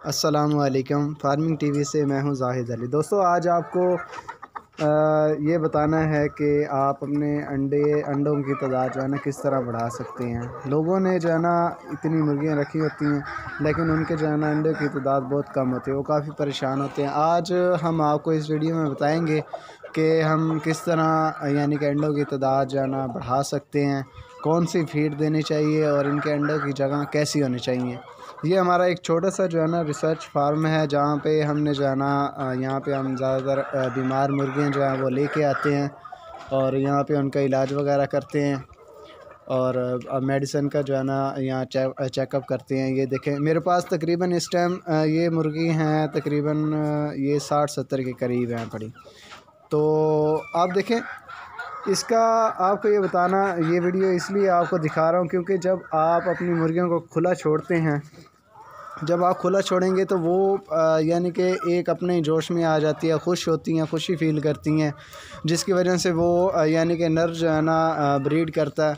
अस्सलामुअलैकुम farming TV से मैं हूं जाहिद अली। दोस्तों, आज आपको ये बताना है कि आप अपने अंडों की तादाद जो है ना किस तरह बढ़ा सकते हैं। लोगों ने जो है ना इतनी मुर्गियां रखी होती हैं, लेकिन उनके जो है ना अंडों की तादाद बहुत कम होती है, वो काफ़ी परेशान होते हैं। आज हम आपको इस वीडियो में बताएंगे कि हम किस तरह यानी कि अंडों की तादाद जो है ना बढ़ा सकते हैं, कौन सी फीड देनी चाहिए और इनके अंडों की जगह कैसी होनी चाहिए। ये हमारा एक छोटा सा जो है ना रिसर्च फार्म है, जहाँ पे हमने जो है ना यहाँ पे हम ज़्यादातर बीमार मुर्गियाँ जो हैं वो लेके आते हैं और यहाँ पे उनका इलाज वगैरह करते हैं और मेडिसिन का जो है ना यहाँ चेकअप करते हैं। ये देखें, मेरे पास तकरीबन इस टाइम ये मुर्गी हैं तकरीबन ये 60-70 के करीब हैं पड़ी। तो आप देखें, इसका आपको ये बताना, ये वीडियो इसलिए आपको दिखा रहा हूँ क्योंकि जब आप अपनी मुर्गियों को खुला छोड़ते हैं, जब आप खुला छोड़ेंगे तो वो यानी कि एक अपने जोश में आ जाती है, खुश होती हैं, खुशी फ़ील करती हैं, जिसकी वजह से वो यानी कि नर जो है ना ब्रीड करता है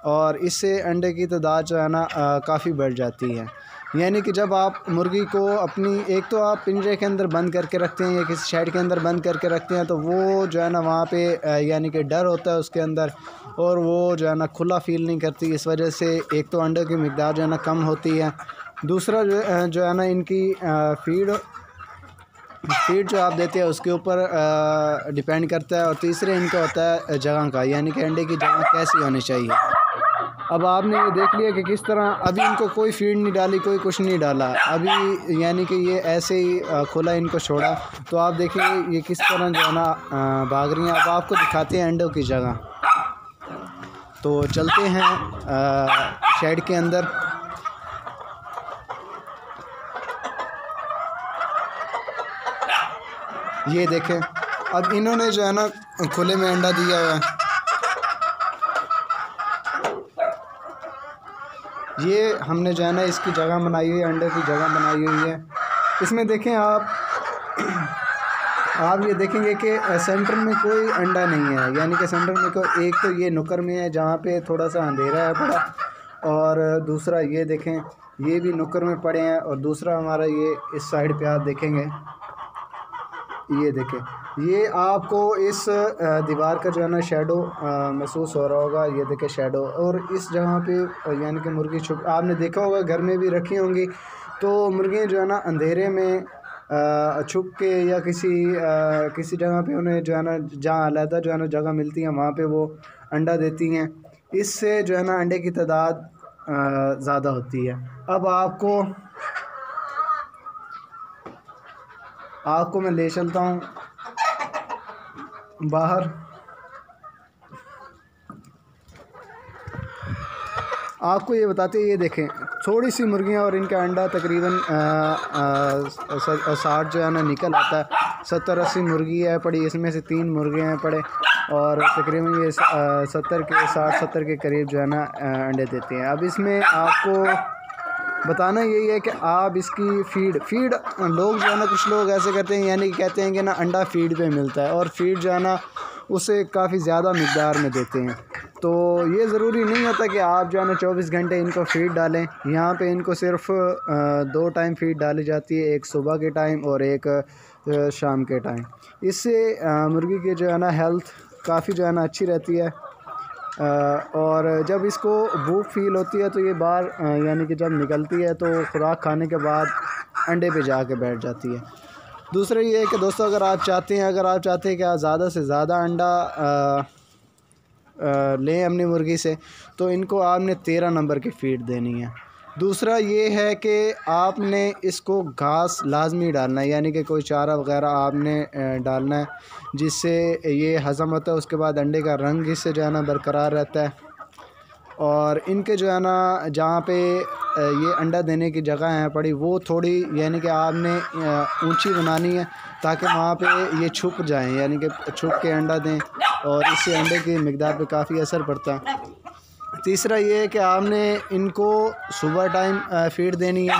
और इससे अंडे की तादाद जो है ना काफ़ी बढ़ जाती है। यानी कि जब आप मुर्गी को अपनी, एक तो आप पिंजरे के अंदर बंद करके रखते हैं या किसी शेड के अंदर बंद करके रखते हैं, तो वो जो है ना वहाँ पे यानी कि डर होता है उसके अंदर और वो जो है ना खुला फ़ील नहीं करती। इस वजह से एक तो अंडे की मिक़दार जो है ना कम होती है, दूसरा जो है ना इनकी फीड जो आप देते हैं उसके ऊपर डिपेंड करता है, और तीसरे इनका होता है जगह का, यानी कि अंडे की जगह कैसी होनी चाहिए। अब आपने ये देख लिया कि किस तरह अभी इनको कोई फीड नहीं डाली, कोई कुछ नहीं डाला, अभी यानी कि ये ऐसे ही खुला इनको छोड़ा। तो आप देखिए ये किस तरह जो है ना भाग रही हैं। अब आपको दिखाते हैं अंडों की जगह। तो चलते हैं शेड के अंदर। ये देखें, अब इन्होंने जो है ना खुले में अंडा दिया हुआ है। ये हमने जो है ना इसकी जगह बनाई हुई है, अंडे की जगह बनाई हुई है। इसमें देखें आप ये देखेंगे कि सेंटर में कोई अंडा नहीं है, यानी कि सेंटर में कोई, एक तो ये नुक्कर में है जहाँ पे थोड़ा सा अंधेरा है पड़ा, और दूसरा ये देखें ये भी नुक्कर में पड़े हैं, और दूसरा हमारा ये इस साइड पे आप देखेंगे, ये देखें, ये आपको इस दीवार का जो है ना शेडो महसूस हो रहा होगा। ये देखें शेडो, और इस जगह पे यानी कि मुर्गी छुप, आपने देखा होगा घर में भी रखी होंगी, तो मुर्गियाँ जो है ना अंधेरे में छुप के या किसी जगह पे उन्हें जो है ना जहाँ अलहदा जो है ना जगह मिलती है वहाँ पे वो अंडा देती हैं। इससे जो है ना अंडे की तादाद ज़्यादा होती है। अब आपको मैं ले चलता हूँ बाहर। आपको ये बताते हैं, ये देखें थोड़ी सी मुर्गियाँ और इनका अंडा तकरीबन 60 जो है ना निकल आता है। 70-80 मुर्गी है पड़ी, इसमें से 3 मुर्गियाँ हैं पड़े, और तकरीबन ये 60-70 के करीब जो है ना अंडे देते हैं। अब इसमें आपको बताना यही है कि आप इसकी फीड लोग जो है ना, कुछ लोग ऐसे करते हैं, यानी कि कहते हैं कि ना अंडा फीड पे मिलता है, और फीड जो है ना उसे काफ़ी ज़्यादा मिक़दार में देते हैं। तो ये ज़रूरी नहीं होता कि आप जो है ना 24 घंटे इनको फ़ीड डालें। यहाँ पे इनको सिर्फ़ 2 टाइम फ़ीड डाली जाती है, एक सुबह के टाइम और एक शाम के टाइम। इससे मुर्गी की जो है ना हेल्थ काफ़ी जो है ना अच्छी रहती है, और जब इसको भूख फील होती है तो ये बाहर यानी कि जब निकलती है तो खुराक खाने के बाद अंडे पे जाके बैठ जाती है। दूसरा ये है कि दोस्तों, अगर आप चाहते हैं कि आप ज़्यादा से ज़्यादा अंडा लें अपनी मुर्गी से, तो इनको आपने 13 नंबर की फ़ीड देनी है। दूसरा ये है कि आपने इसको घास लाजमी डालना है, यानी कि कोई चारा वगैरह आपने डालना है, जिससे ये हज़म होता है। उसके बाद अंडे का रंग इससे जो है ना बरकरार रहता है, और इनके जो है ना जहाँ पे ये अंडा देने की जगह है पड़ी, वो थोड़ी यानी कि आपने ऊंची बनानी है, ताकि वहाँ पे ये छुप जाएं, यानी कि छुप के अंडा दें, और इससे अंडे की मिक़दार पे काफ़ी असर पड़ता है। तीसरा ये है कि आपने इनको सुबह टाइम फ़ीड देनी है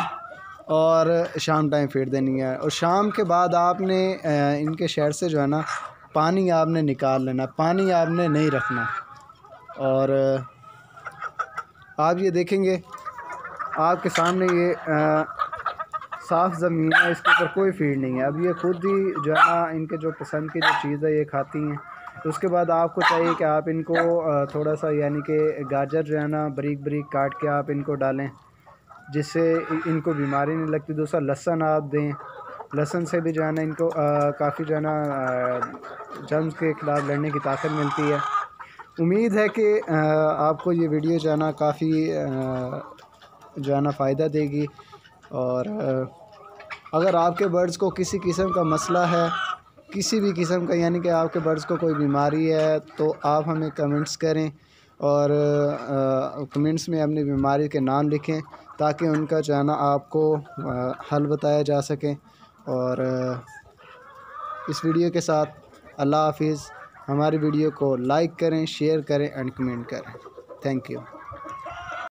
और शाम टाइम फ़ीड देनी है, और शाम के बाद आपने इनके शहर से जो है ना पानी आपने निकाल लेना, पानी आपने नहीं रखना। और आप ये देखेंगे आपके सामने ये साफ़ ज़मीन है, इसके ऊपर कोई फीड नहीं है। अब ये खुद ही जो है ना इनके जो पसंद की जो चीज़ है ये खाती हैं। उसके बाद आपको चाहिए कि आप इनको थोड़ा सा यानी कि गाजर जो है ना बारीक बारीक काट के आप इनको डालें, जिससे इनको बीमारी नहीं लगती। दूसरा लहसुन आप दें, लहसुन से भी जो है ना इनको काफ़ी जो है ना जर्म्स के ख़िलाफ़ लड़ने की ताकत मिलती है। उम्मीद है कि आपको ये वीडियो जो है ना काफ़ी जो है ना फ़ायदा देगी। और अगर आपके बर्ड्स को किसी किस्म का मसला है, किसी भी किस्म का, यानी कि आपके बर्ड्स को कोई बीमारी है, तो आप हमें कमेंट्स करें और कमेंट्स में अपनी बीमारी के नाम लिखें ताकि उनका जो है ना आपको हल बताया जा सके। और इस वीडियो के साथ अल्लाह हाफिज़। हमारी वीडियो को लाइक करें, शेयर करें एंड कमेंट करें। Thank you.